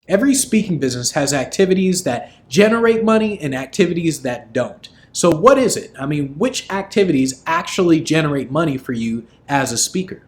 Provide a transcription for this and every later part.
Every speaking business has activities that generate money and activities that don't. So what is it? I mean, which activities actually generate money for you as a speaker?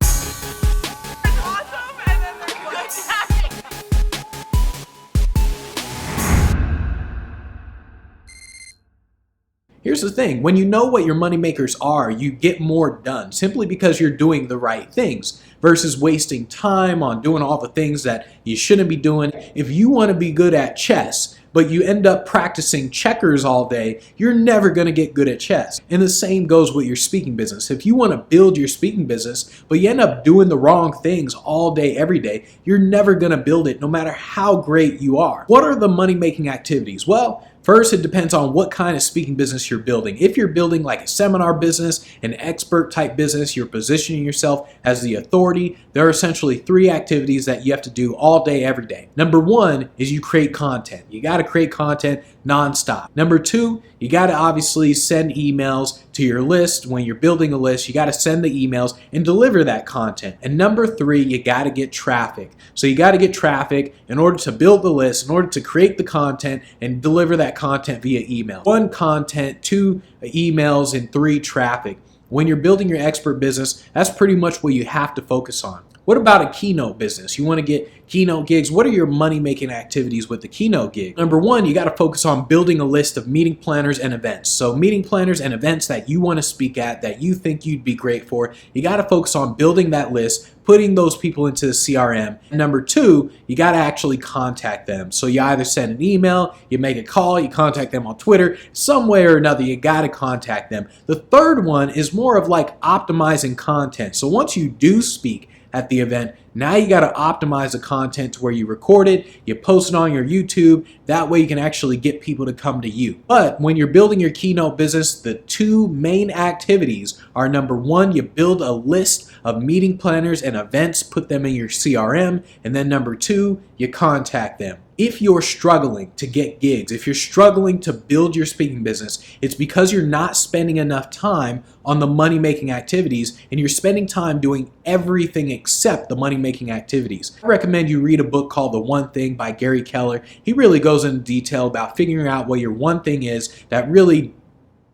Here's the thing, when you know what your money makers are, you get more done simply because you're doing the right things versus wasting time on doing all the things that you shouldn't be doing. If you want to be good at chess, but you end up practicing checkers all day, you're never going to get good at chess. And the same goes with your speaking business. If you want to build your speaking business, but you end up doing the wrong things all day, every day, you're never going to build it no matter how great you are. What are the money-making activities? Well, first, it depends on what kind of speaking business you're building. If you're building like a seminar business, an expert type business, you're positioning yourself as the authority, there are essentially 3 activities that you have to do all day, every day. Number 1 is you create content. You got to create content nonstop. Number 2, you got to obviously send emails to your list. When you're building a list, you got to send the emails and deliver that content. And number 3, you got to get traffic. So you got to get traffic in order to build the list, in order to create the content and deliver that content via email. 1 content, 2 emails, and 3 traffic. When you're building your expert business, that's pretty much what you have to focus on. What about a keynote business? You want to get keynote gigs. What are your money-making activities with the keynote gig? Number 1, you got to focus on building a list of meeting planners and events. So meeting planners and events that you want to speak at, that you think you'd be great for, you got to focus on building that list, putting those people into the CRM. And number 2, you got to actually contact them. So you either send an email, you make a call, you contact them on Twitter, some way or another, you got to contact them. The third one is more of like optimizing content. So once you do speak at the event, now you got to optimize the content to where you record it, you post it on your YouTube, that way you can actually get people to come to you. But when you're building your keynote business, the 2 main activities are number 1, you build a list of meeting planners and events, put them in your CRM, and then number 2, you contact them. If you're struggling to get gigs, if you're struggling to build your speaking business, it's because you're not spending enough time on the money-making activities and you're spending time doing everything except the money-making activities. I recommend you read a book called The One Thing by Gary Keller. He really goes into detail about figuring out what your one thing is that really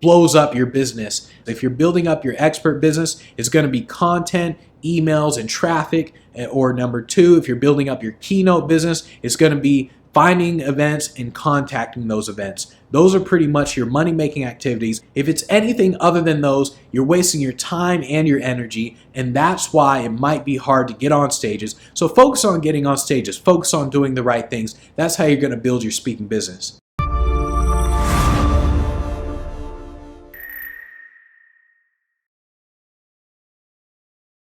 blows up your business. If you're building up your expert business, it's going to be content, emails, and traffic. Or number 2, if you're building up your keynote business, it's going to be finding events and contacting those events. Those are pretty much your money-making activities. If it's anything other than those, you're wasting your time and your energy, and that's why it might be hard to get on stages. So focus on getting on stages. Focus on doing the right things. That's how you're going to build your speaking business.